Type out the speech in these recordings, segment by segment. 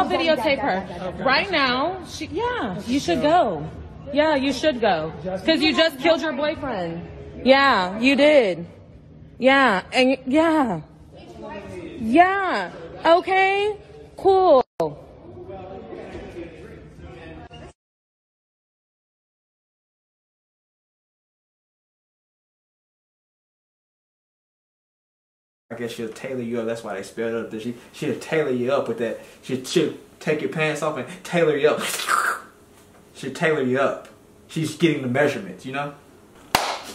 I'll videotape her. Right now, you should go. Yeah, you should go. Because you just killed your boyfriend. Yeah, you did. Yeah, and yeah. Okay, cool. I guess she'll tailor you up. That's why they spelled it up. She'll tailor you up with that. She'll take your pants off and tailor you up. She'll tailor you up. She's getting the measurements, you know?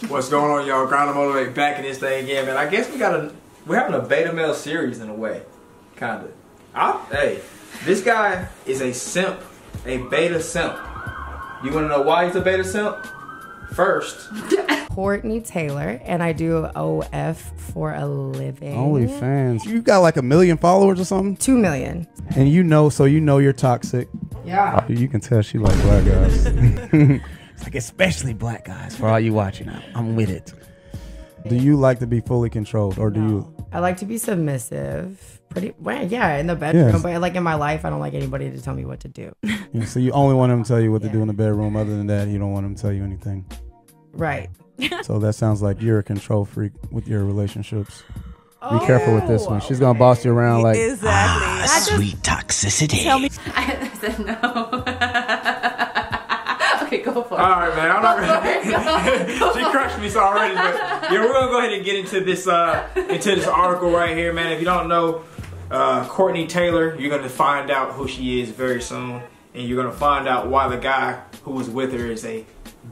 What's going on, y'all? Grind to Motivate back in this thing again, man. I guess we're having a beta male series in a way. Kinda. Hey, this guy is a simp. A beta simp. You wanna know why he's a beta simp? First, Courtney Tailor, and I do OF for a living. OnlyFans. You got like 1 million followers or something? 2 million. And you know you're toxic. Yeah. You can tell she like black guys. It's like especially black guys. For all you watching, I'm with it. Do you like to be fully controlled, or do you? I like to be submissive. Pretty well, yeah, in the bedroom, yes. But like in my life, I don't like anybody to tell me what to do. Yeah, so you only want them to tell you what to do in the bedroom. Other than that, you don't want them to tell you anything. Right. So that sounds like you're a control freak with your relationships. Be careful with this one. She's gonna boss you around like exactly. Sweet toxicity. Tell me. I said no. Okay, go for it. All right, man. I'm not gonna. She crushed me so already, but yeah, we're gonna go ahead and get into this article right here, man. If you don't know Courtney Tailor, you're gonna find out who she is very soon, and you're gonna find out why the guy who was with her is a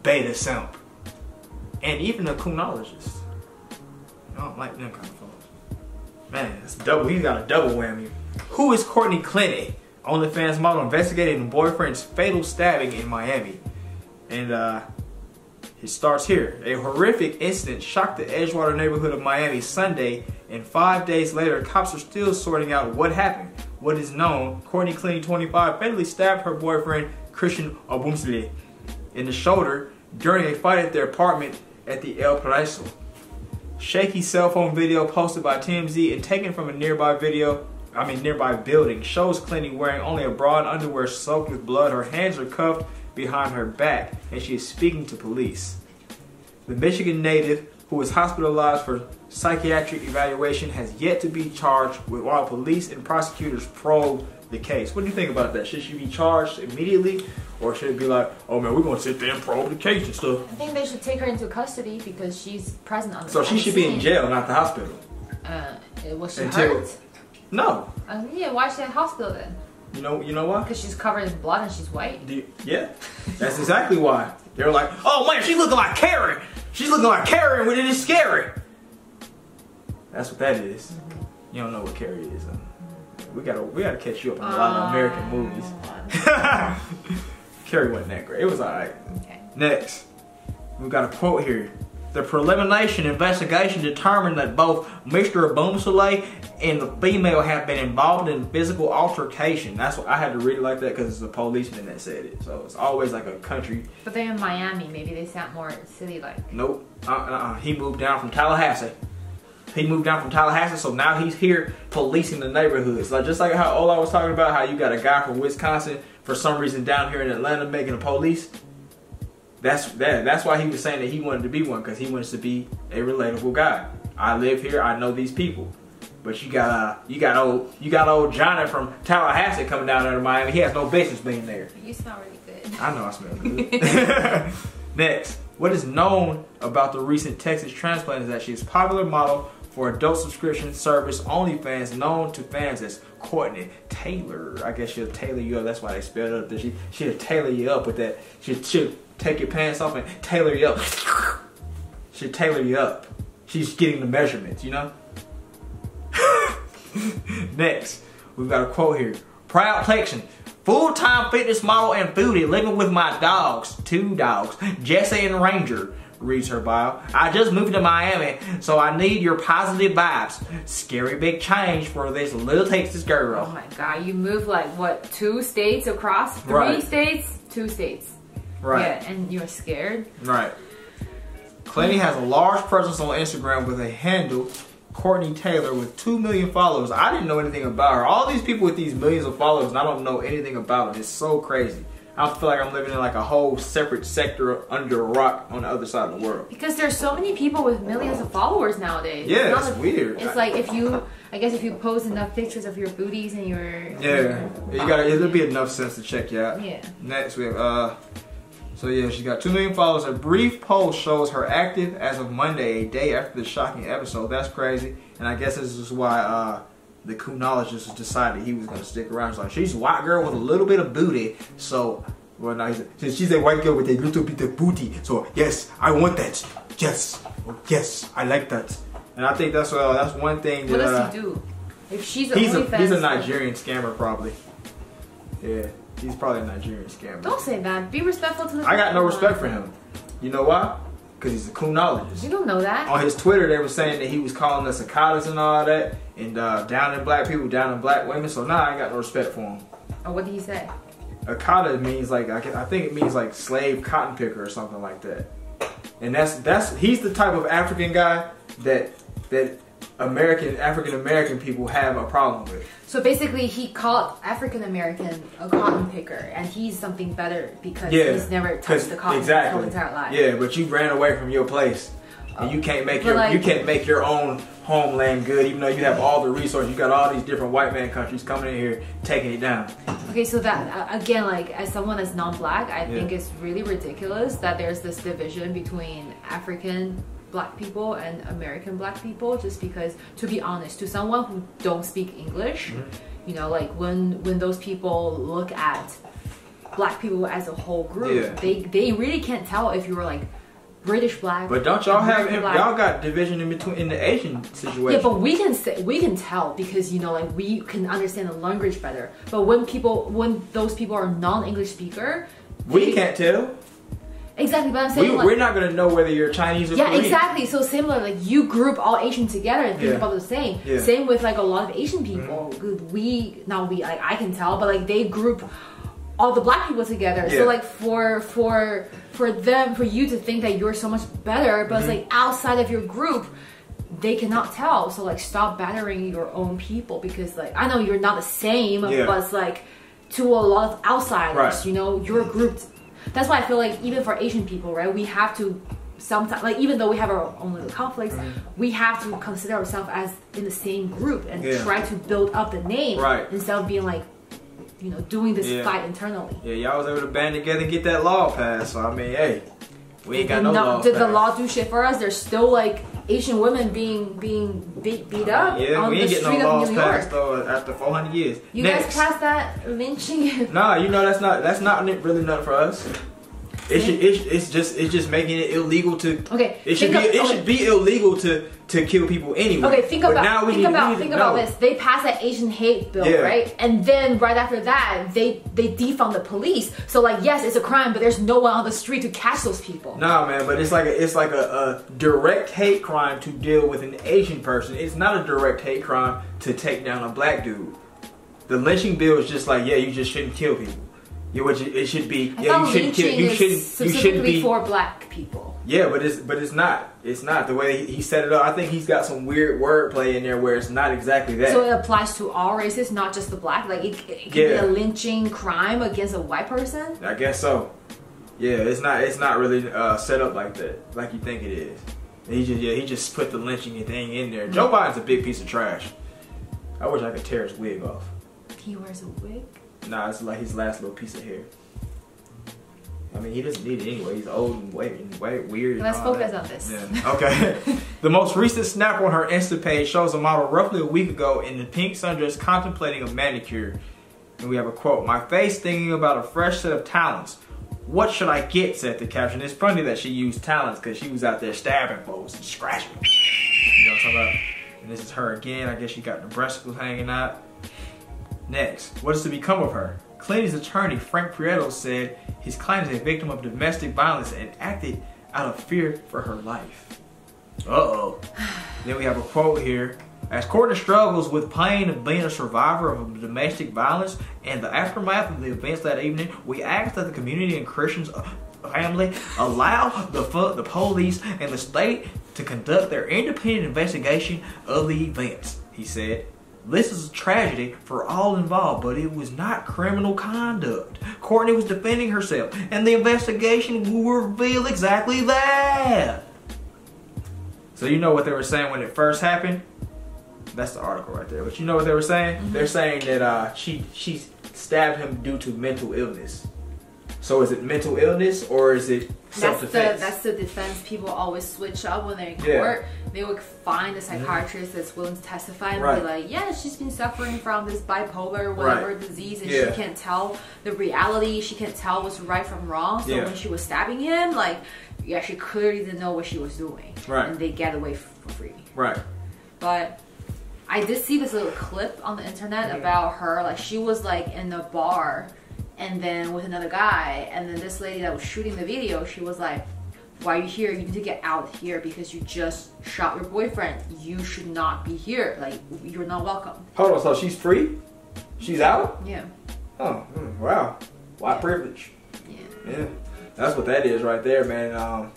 beta simp, and even a kewnologist. I don't like them kind of folks. Man, it's double. He's got a double whammy. Who is Courtney Tailor? OnlyFans model investigating her boyfriend's fatal stabbing in Miami. And it starts here. A horrific incident shocked the Edgewater neighborhood of Miami Sunday, and 5 days later, cops are still sorting out what happened. What is known, Courtney Tailor, 25, fatally stabbed her boyfriend, Christian Obumsle, in the shoulder during a fight at their apartment at the El Paraiso. Shaky cell phone video posted by TMZ and taken from a nearby building shows Tailor wearing only a bra and underwear soaked with blood. Her hands are cuffed behind her back, and she is speaking to police. The Michigan native, who was hospitalized for psychiatric evaluation, has yet to be charged while police and prosecutors probe the case. What do you think about that? Should she be charged immediately, or should it be like, oh man, we're gonna sit there and probe the case and stuff? I think they should take her into custody because she's present on the So she should be in jail, not the hospital. Was she hurt? No. Yeah, why is she in hospital then? You know why? Because she's covered in blood and she's white. Yeah, that's exactly why. They're like, oh man, she's looking like Karen. She's looking like Karen when it is scary. That's what that is. You don't know what Carrie is. We gotta catch you up on a lot of American movies. Carrie wasn't that great. It was alright. Okay. Next, we got a quote here. The preliminary investigation determined that both Mr. Boomsole and the female have been involved in physical altercation. That's what I had to read it like that because it's a policeman that said it. So it's always like a country. But they're in Miami. Maybe they sound more city-like. Nope. He moved down from Tallahassee. So now he's here policing the neighborhoods. Like just like how Ola was talking about, how you got a guy from Wisconsin for some reason down here in Atlanta making the police. That's why he was saying that he wanted to be one, because he wants to be a relatable guy. I live here, I know these people. But you got old Johnny from Tallahassee coming down there to Miami. He has no business being there. You smell really good. I know I smell good. Next, what is known about the recent Texas transplant is that she is a popular model for adult subscription service OnlyFans, known to fans as Courtney Tailor. I guess she'll tailor you up. That's why they spelled it up. She'll tailor you up with that. She'll take your pants off and tailor you up. She'll tailor you up. She's getting the measurements, you know? Next, we've got a quote here. Proud Texan, full-time fitness model and foodie, living with my dogs, 2 dogs, Jesse and Ranger, reads her bio. I just moved to Miami, so I need your positive vibes. Scary big change for this little Texas girl. Oh my God, you moved like what, 2 states across? 3 states? 2 states. Right. Yeah, and you're scared? Right. Tailor has a large presence on Instagram with a handle Courtney Tailor with 2 million followers. I didn't know anything about her. All these people with these millions of followers, and I don't know anything about them. It's so crazy. I feel like I'm living in like a whole separate sector under a rock on the other side of the world. Because there's so many people with millions of followers nowadays. Yeah, it's weird. It's like if you, I guess if you post enough pictures of your booties and your... Yeah, you gotta, it'll be enough sense to check you out. Yeah. Next we have, so yeah, she's got 2 million followers. A brief post shows her active as of Monday, a day after the shocking episode. That's crazy. And I guess this is why the kewnologist decided he was going to stick around. He's like, she's a white girl with a little bit of booty. So, well, now she's a white girl with a little bit of booty. So, yes, I want that. Yes. Yes, I like that. And I think that's one thing that... What does he do? If she's he's a Nigerian scammer, probably. Yeah, he's probably a Nigerian scammer. Don't say that. Be respectful to the... I got no respect for him. You know why? Because he's a kewnologist. You don't know that. On his Twitter, they were saying that he was calling us cicadas and all that, and down in black people, down in black women. So now I ain't got no respect for him. Oh, what did he say? Cicada means like, I think it means like slave cotton picker or something like that. And he's the type of African guy that African American people have a problem with. So basically, he called African American a cotton picker, and he's something better because he's never touched the cotton his whole entire life. Yeah, but you ran away from your place, and you can't make your own homeland good, even though you have all the resources. You got all these different white man countries coming in here taking it down. Okay, so that again, like as someone that's non-black, I think it's really ridiculous that there's this division between African black people and American black people, just because, to be honest, to someone who don't speak English, you know, like when those people look at black people as a whole group, they really can't tell if you're like British black. But don't y'all have y'all got division in the Asian situation? Yeah, but we can tell because, you know, like we can understand the language better. But when those people are non-English speaker, we can't tell. Exactly, but I'm saying we're not gonna know whether you're Chinese or Korean. Yeah, exactly. So similar, like you group all Asian together and think about the same. Yeah. Same with like a lot of Asian people. I can tell, but like they group all the black people together. Yeah. So like for you to think that you're so much better, but it's like outside of your group, they cannot tell. So like stop battering your own people, because like I know you're not the same, but it's like to a lot of outsiders, you know, your group. That's why I feel like even for Asian people, right, we have to sometimes, like even though we have our own little conflicts, we have to consider ourselves as in the same group and try to build up the name instead of being like, you know, doing this fight internally. Yeah, y'all was able to band together and get that law passed. So I mean, hey, we ain't got no law. Did the law do shit for us? There's still like Asian women being beat up on the street of New York. Passed, though, after 400 years. You guys passed that lynching? Nah, you know that's not really nothing for us. It's just making it illegal to. Okay. It should be illegal to kill people anyway. Okay, think about this. They passed that Asian hate bill, right? And then right after that, they defund the police. So like, yes, it's a crime, but there's no one on the street to catch those people. Nah, man, but it's like a direct hate crime to deal with an Asian person. It's not a direct hate crime to take down a black dude. The lynching bill is just like, you just shouldn't kill people. It should be. You shouldn't kill. You shouldn't be for black people. Yeah, but it's not. It's not the way he set it up. I think he's got some weird wordplay in there where it's not exactly that. So it applies to all races, not just the black. Like it can be a lynching crime against a white person. I guess so. Yeah, it's not really set up like that, like you think it is. He just put the lynching thing in there. Joe Biden's a big piece of trash. I wish I could tear his wig off. He wears a wig? Nah, it's like his last little piece of hair. I mean, he doesn't need it anyway. He's old and weird. Let's focus on this. Yeah. Okay. The most recent snap on her Insta page shows a model roughly a week ago in the pink sundress contemplating a manicure. And we have a quote, "My face thinking about a fresh set of talents. What should I get?" said the caption. It's funny that she used talents because she was out there stabbing folks and scratching. You know what I'm talking about? And this is her again. I guess she got the breasticles hanging out. Next, what is to become of her? Clinton's attorney, Frank Prieto, said his client is a victim of domestic violence and acted out of fear for her life. Uh-oh. Then we have a quote here. As Courtney struggles with pain of being a survivor of domestic violence and the aftermath of the events that evening, we ask that the community and Christians family allow the police and the state to conduct their independent investigation of the events. He said, "This is a tragedy for all involved, but it was not criminal conduct. Courtney was defending herself, and the investigation will reveal exactly that." So you know what they were saying when it first happened? That's the article right there. But you know what they were saying? Mm-hmm. They're saying that she stabbed him due to mental illness. So is it mental illness or is it self-defense? That's the defense people always switch up when they're in court. They would find a psychiatrist that's willing to testify and be like, yeah, she's been suffering from this bipolar whatever disease, and she can't tell the reality. She can't tell what's right from wrong. So when she was stabbing him, like, she clearly didn't know what she was doing. Right. And they get away for free. Right. But I did see this little clip on the internet about her. Like, she was like in a bar and then with another guy, and then this lady that was shooting the video, she was like, "Why are you here? You need to get out here because you just shot your boyfriend. You should not be here. Like, you're not welcome." Hold on, so she's free? She's out? Yeah. Oh, wow. White privilege. Yeah. That's what that is right there, man.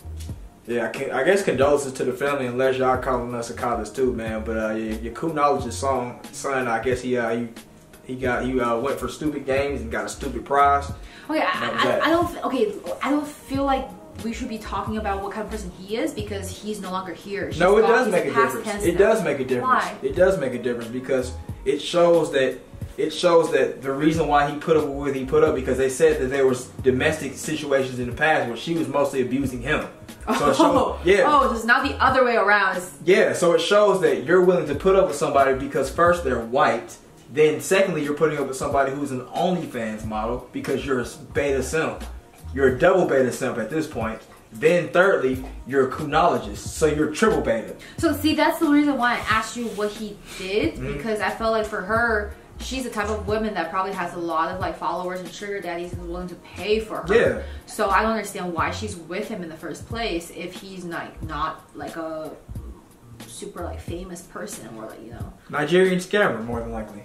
Yeah, I guess condolences to the family, unless y'all calling us a college too, man. But your kewnologist son, I guess he went for stupid games and got a stupid prize. Okay, I don't feel like we should be talking about what kind of person he is because he's no longer here. No, it does make a difference. It does make a difference. Why? It does make a difference because it shows that the reason why he put up with what he put up, because they said that there was domestic situations in the past where she was mostly abusing him. So it shows, so it's not the other way around. So it shows that you're willing to put up with somebody because first they're white, then secondly you're putting up with somebody who's an OnlyFans model because you're a beta simp. You're a double beta simp at this point. Then thirdly, you're a kewnologist, so you're triple beta. So see, that's the reason why I asked you what he did, because I felt like for her, she's the type of woman that probably has a lot of like followers and sugar daddies who's willing to pay for her. Yeah. So I don't understand why she's with him in the first place if he's not like a super like famous person or like, you know. Nigerian scammer, more than likely.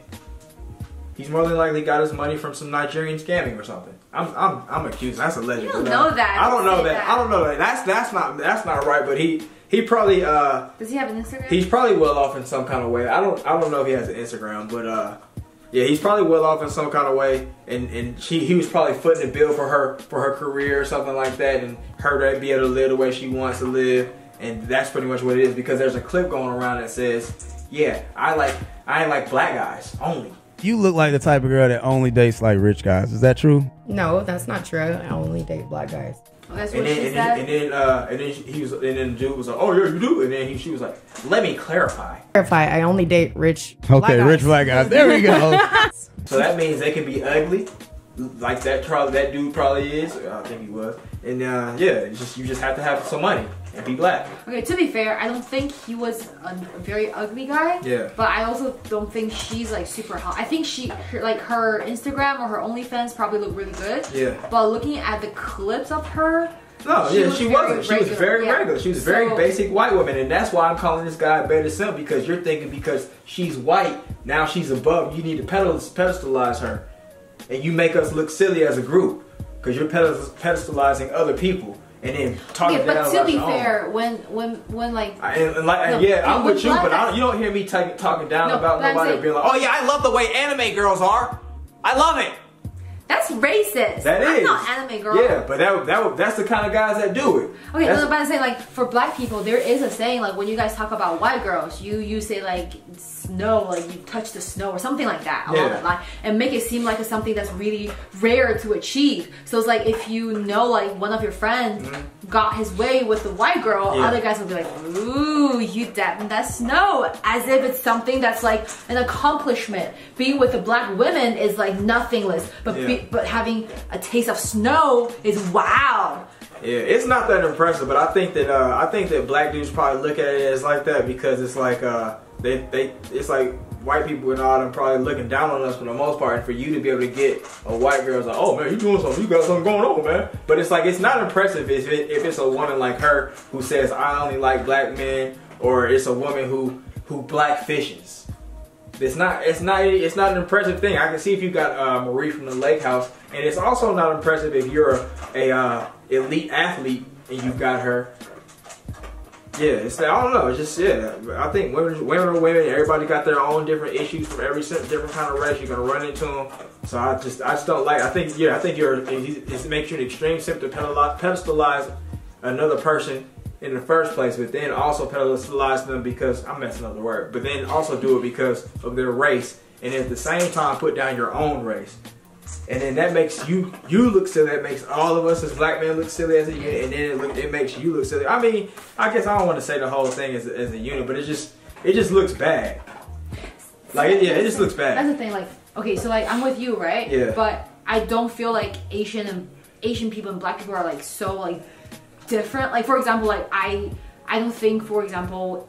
He's more than likely got his money from some Nigerian scamming or something. I'm accused. That's alleged. You don't know that. I don't know that. I don't know that. That's not right. But he probably does he have an Instagram? He's probably well off in some kind of way. I don't know if he has an Instagram, but yeah, he's probably well off in some kind of way, and he was probably footing the bill for her career or something like that, and her to be able to live the way she wants to live, and that's pretty much what it is. Because there's a clip going around that says, "Yeah, I like black guys only." You look like the type of girl that only dates like rich guys. Is that true? No, that's not true. I only date black guys. Oh, that's what she said. And then the dude was like, "Oh yeah, you do." And then she was like, "Let me clarify." I only date rich. Okay, rich black guys. There we go. So that means they can be ugly, like that dude probably is. I think he was. And you just have to have some money and be black. Okay, to be fair, I don't think he was a very ugly guy. Yeah. But I also don't think she's like super hot. I think her Instagram or her OnlyFans probably look really good. Yeah. But looking at the clips of her, she wasn't. She was very regular. She was a very basic white woman, and that's why I'm calling this guy a beta simp, because you're thinking because she's white, now she's above. You need to pedestalize her, and you make us look silly as a group because you're pedestalizing other people. And then talking down about your own. But to be fair, when like I'm with you, but you don't hear me talking down about nobody being like, "Oh yeah, I love the way anime girls are. I love it." That's racist. I'm not anime girl. Yeah, but that's the kind of guys that do it. Okay, but I'm saying, like, for black people, there is a saying, like, when you guys talk about white girls, you say, like, snow, like, you touch the snow or something like that. Along that line, and make it seem like it's something that's really rare to achieve. So it's like, if you know, like, one of your friends got his way with the white girl, other guys will be like, "Ooh, you dabbed in that snow," as if it's something that's like an accomplishment. Being with the black women is like nothingless, but having a taste of snow is wow. Yeah, it's not that impressive, but I think that black dudes probably look at it as like that because it's like it's like white people and all them probably looking down on us for the most part, and for you to be able to get a white girl's like, "Oh man, you doing something? You got something going on, man." But it's like it's not impressive if it's a woman like her who says, "I only like black men," or it's a woman who black fishes. It's not an impressive thing. I can see if you got Marie from the Lake House, and it's also not impressive if you're a elite athlete and you've got her. Yeah, it's I don't know. It's just I think women are women. Everybody got their own different issues from every different kind of race. You're gonna run into them. So I just don't like. I think it makes you an extreme simp to pedestalize another person in the first place, but then also pedestalize them because I'm messing up the word. But then also do it because of their race, and at the same time put down your own race. And then that makes you look silly. That makes all of us as black men look silly as a unit, and then it makes you look silly. I mean, I guess I don't want to say the whole thing as a unit, but it just looks bad. Like it just looks bad. That's the thing. Like, okay, so like I'm with you, right? Yeah. But I don't feel like Asian people and black people are like so like different. Like for example, like I don't think, for example,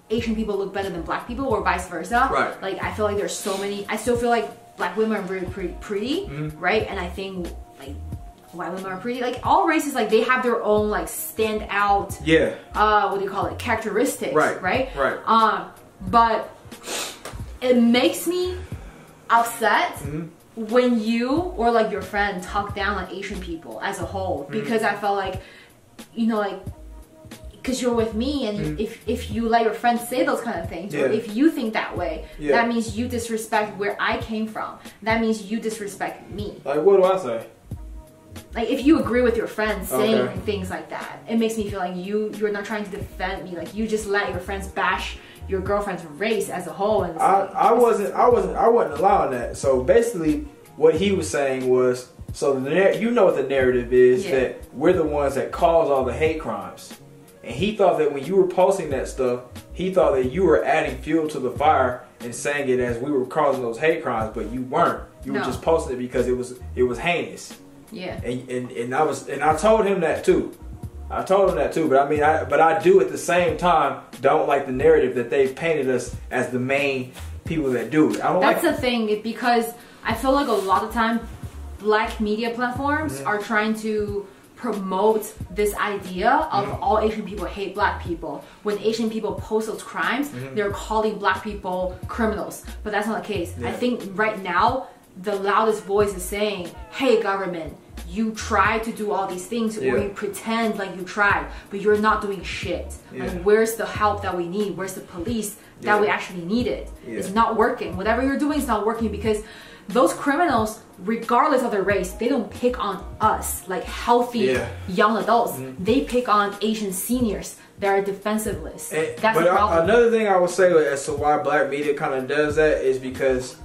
Asian people look better than black people or vice versa. Right. Like I feel like there's so many. I still feel like black women are very pretty, right? And I think like white women are pretty. Like all races, like they have their own like stand out. Yeah. What do you call it? Characteristics. Right. Right. Right. But it makes me upset when you or like your friend talk down like Asian people as a whole, because I felt like, you know, like, because you're with me, and if you let your friends say those kind of things, or if you think that way, that means you disrespect where I came from. That means you disrespect me. Like, what do I say? Like, if you agree with your friends saying things like that, it makes me feel like you're not trying to defend me. Like, you just let your friends bash your girlfriend's race as a whole. And I wasn't allowing that. So basically, what he was saying was, so you know what the narrative is, that we're the ones that cause all the hate crimes. And he thought that when you were posting that stuff, he thought that you were adding fuel to the fire and saying it as we were causing those hate crimes, but you weren't. You were just posting it because it was heinous. Yeah. And I told him that too. But I mean, I do at the same time don't like the narrative that they've painted us as the main people that do it. I don't That's the thing, because I feel like a lot of time black media platforms are trying to promote this idea of all Asian people hate black people. When Asian people post those crimes, they're calling black people criminals. But that's not the case. I think right now, the loudest voice is saying, hey government, you try to do all these things, or you pretend like you tried, but you're not doing shit. Like, where's the help that we need? Where's the police that we actually needed? It's not working. Whatever you're doing is not working, because those criminals, regardless of their race, they don't pick on us, like healthy young adults. They pick on Asian seniors that are defenseless. That's the problem. Another thing I will say as to why black media kind of does that is because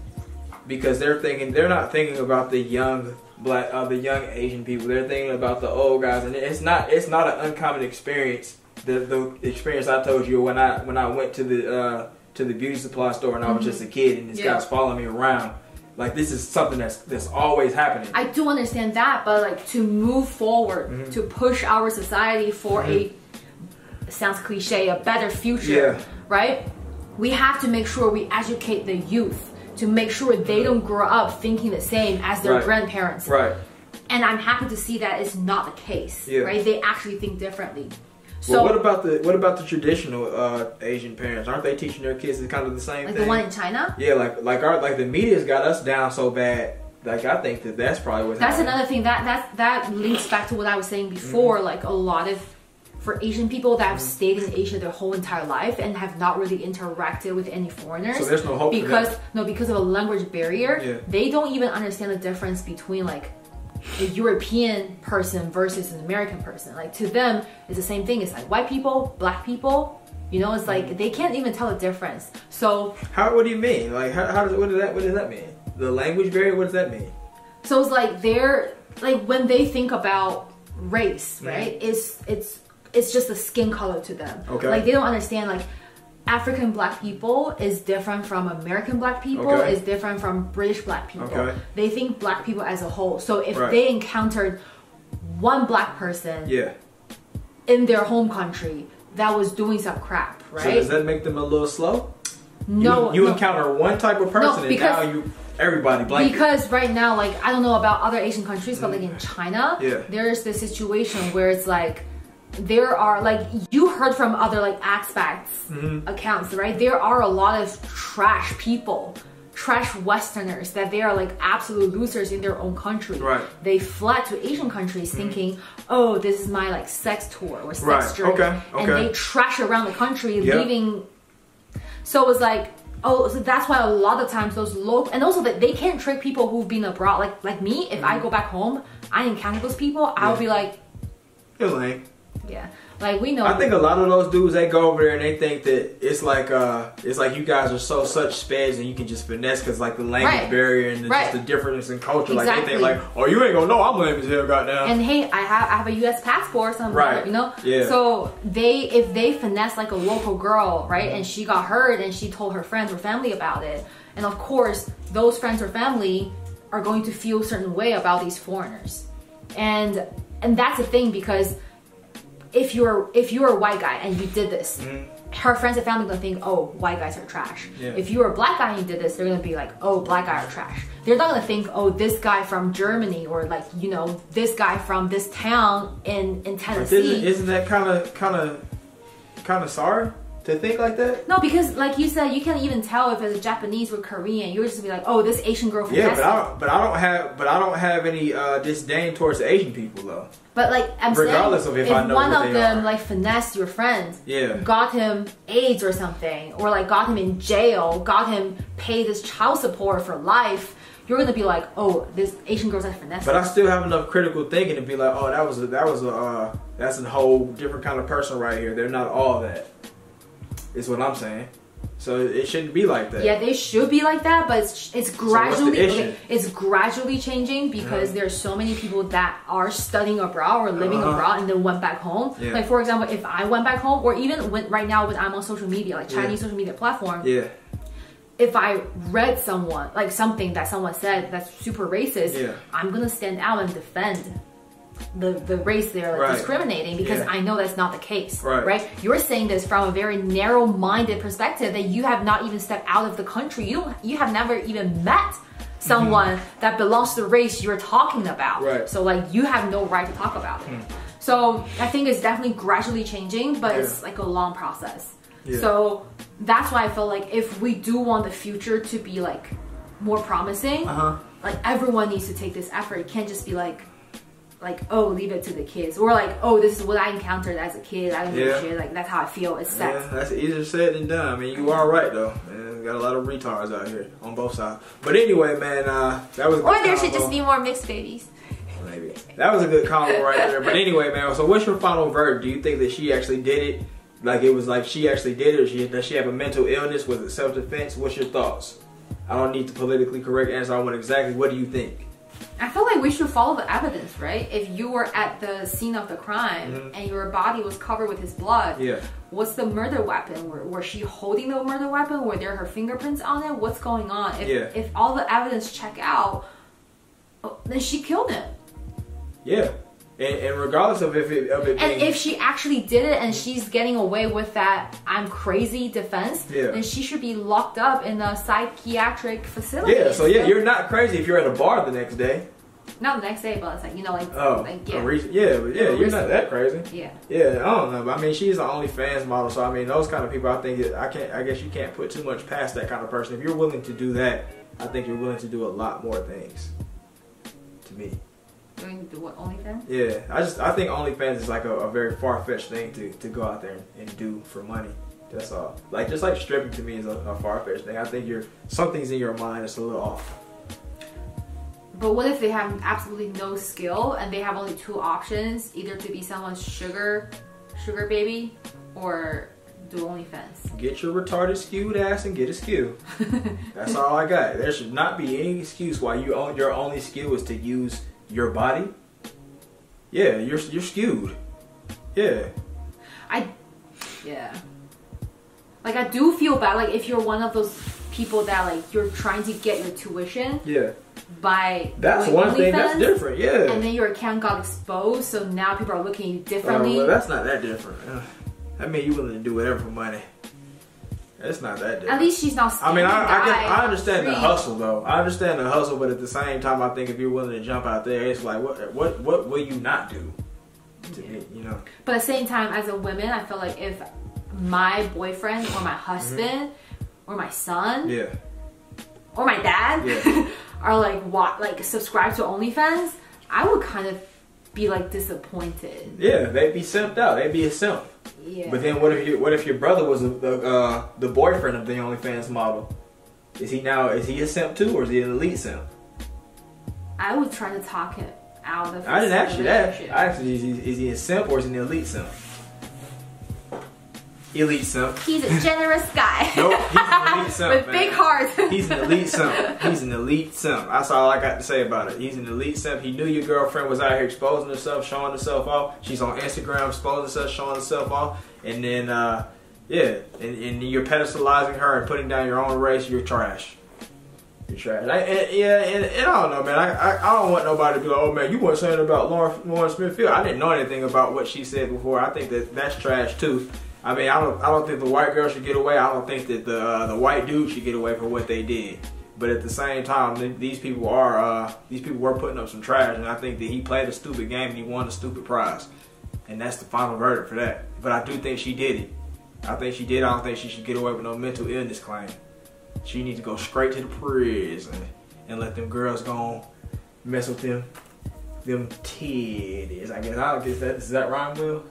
they're not thinking about the young Asian people. They're thinking about the old guys, and it's not an uncommon experience. The experience I told you when I went to the beauty supply store and I was just a kid, and this guy's following me around. Like, this is something that's always happening. I do understand that, but like, to move forward, to push our society for it sounds cliche, a better future, right? We have to make sure we educate the youth to make sure they don't grow up thinking the same as their grandparents. Right. And I'm happy to see that it's not the case, right? They actually think differently. So what about the traditional Asian parents? Aren't they teaching their kids kind of the same thing? Like the one in China? Yeah, like the media's got us down so bad. Like, I think that's probably what's happening. That's another thing that links back to what I was saying before. Like, a lot of, for Asian people that have stayed in Asia their whole entire life and have not really interacted with any foreigners. So there's no hope for them. Because of a language barrier, they don't even understand the difference between like a European person versus an American person. Like, to them, it's the same thing. It's like white people, black people. You know, it's like they can't even tell the difference. So what do you mean? Like, what does that mean? The language barrier. What does that mean? So it's like they're like, when they think about race, right? It's just a skin color to them. Okay. Like, they don't understand like African black people is different from American black people, is different from British black people. They think black people as a whole. So if they encountered one black person in their home country that was doing some crap, right? So does that make them a little slow? No. You encounter one type of person, and now everybody blanket. Because right now, like, I don't know about other Asian countries, but like in China, there's this situation where it's like, there are, like, you heard from other like expats accounts, right? There are a lot of trash people trash Westerners, that they are like absolute losers in their own country. Right. They fled to Asian countries thinking, oh, this is my like sex tour or sex journey. Okay. And they trash around the country, leaving. So it was like, oh, so that's why a lot of times those local, and also that they can't trick people who've been abroad. Like me, if I go back home, I encounter those people, I'll be like, you're lame. yeah. Like we know. I think a lot of those dudes, they go over there and they think that it's like you guys are such speds and you can just finesse because like the language barrier and just the difference in culture. Like they think like, oh, you ain't gonna know I'm lame as hell, goddamn. And hey, I have a U.S. passport, so I'm like, you know. Yeah. So if they finesse like a local girl, right, and she got hurt and she told her friends or family about it, and of course those friends or family are going to feel a certain way about these foreigners, and that's the thing, because if you're a white guy and you did this, her friends and family are gonna think, oh, white guys are trash. Yeah. If you're a black guy and you did this, they're gonna be like, oh, black guys are trash. They're not gonna think, oh, this guy from Germany, or like, you know, this guy from this town in Tennessee. Isn't that kind of sorry to think like that? No, because like you said, you can't even tell if it's a Japanese or Korean. You're just gonna be like, oh, this Asian girl from but I don't have any disdain towards the Asian people though. But like I'm regardless saying, of if I know one what of they them are. like finessed your friend, Yeah. got him AIDS or something, or like got him in jail, got him paid his child support for life, you're gonna be like, oh, this Asian girl's like finesse. But I still have enough critical thinking to be like, oh, that's a whole different kind of person right here. They're not all that. Is what I'm saying. So it shouldn't be like that. Yeah, they should be like that, but it's gradually it's gradually changing, because there's so many people that are studying abroad or living abroad and then went back home. Yeah. Like for example, if I went back home, or even right now when I'm on social media, like Chinese social media platform. Yeah. If I read something that someone said that's super racist, I'm gonna stand out and defend the race they're like discriminating, because I know that's not the case, right? You're saying this from a very narrow-minded perspective that you have not even stepped out of the country. You have never even met someone that belongs to the race you're talking about. So like you have no right to talk about it. So I think it's definitely gradually changing, but it's like a long process. So that's why I feel like if we do want the future to be like more promising, like everyone needs to take this effort. It can't just be like, oh, leave it to the kids, or like, oh, this is what I encountered as a kid, I don't give a shit, like that's how I feel, it's set. Yeah, that's easier said than done. I mean, you are right though, man. Got a lot of retards out here on both sides. But anyway, man, that was a good or there should just be more mixed babies. Maybe. That was a good combo right there. But anyway, man, so what's your final verdict? Do you think that she actually did it? Like it was like she actually did it, or does she have a mental illness? Was it self-defense? What's your thoughts? I don't need the politically correct answer. I want exactly what do you think? I feel like we should follow the evidence, right? If you were at the scene of the crime and your body was covered with his blood, what's the murder weapon? Was she holding the murder weapon? Were there her fingerprints on it? What's going on? If all the evidence check out, then she killed him. Yeah. And regardless of if if she actually did it and she's getting away with that I'm crazy defense, then she should be locked up in a psychiatric facility. Yeah, so you're not crazy if you're at a bar the next day. Not the next day, but it's like, you know, like, you're not that crazy. Yeah. Yeah, I don't know, but I mean, she's an OnlyFans model, so I mean, those kind of people, I think I guess you can't put too much past that kind of person. If you're willing to do that, I think you're willing to do a lot more things. To me. Going to do what, OnlyFans? Yeah, I think OnlyFans is like a very far-fetched thing to go out there and do for money. That's all. Like just like stripping to me is a far-fetched thing. I think something's in your mind that's a little off. But what if they have absolutely no skill and they have only two options, either to be someone's sugar baby or do OnlyFans? Get your retarded skewed ass and get a skew. That's all I got. There should not be any excuse why your only skill is to use your body. Yeah, you're skewed. Yeah. Like I do feel bad. Like if you're one of those people that like you're trying to get your tuition. Yeah. By that's one thing that's different. Yeah. And then your account got exposed, so now people are looking at you differently. Well, that's not that different. I mean, you're willing to do whatever for money. It's not that different. At least she's not. I mean, I understand the hustle though. I understand the hustle, but at the same time, I think if you're willing to jump out there, it's like, what will you not do? To me, you know. But at the same time, as a woman, I feel like if my boyfriend or my husband or my son or my dad are like subscribed to OnlyFans, I would kind of be like disappointed. Yeah, they'd be simped out. They'd be a simp. Yeah. But then what if your brother was the boyfriend of the OnlyFans model? Is he a simp too, or is he an elite simp? I would try to talk him out of. I didn't ask you that. I asked you, is he a simp or is he an elite simp? Elite simp. He's a generous guy. Nope, he's an elite simp. With big heart. He's an elite simp. He's an elite simp. That's all I got to say about it. He's an elite simp. He knew your girlfriend was out here exposing herself, showing herself off. She's on Instagram exposing herself, showing herself off. And then, and you're pedestalizing her and putting down your own race. You're trash. You're trash. And I don't know, man. I don't want nobody to be like, oh, man, you weren't saying about Lauren Smithfield. I didn't know anything about what she said before. I think that's trash, too. I mean, I don't think the white girl should get away. I don't think that the white dude should get away for what they did. But at the same time, these people were putting up some trash, and I think that he played a stupid game and he won a stupid prize, and that's the final verdict for that. But I do think she did it. I think she did. I don't think she should get away with no mental illness claim. She needs to go straight to the prison and let them girls go mess with them titties. I guess I don't guess that does that rhyme, Will?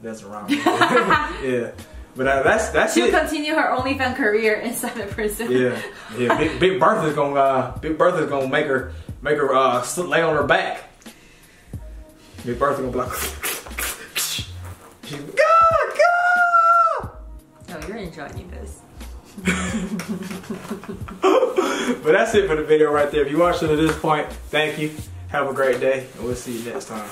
That's a rhyme. Yeah, but that's She'll it. continue her OnlyFans career inside the prison. Yeah. Big Bertha's gonna make her lay on her back. Big Bertha gonna be like, she's go. Oh, you're enjoying this. But that's it for the video right there. If you watched it to this point, thank you. Have a great day, and we'll see you next time.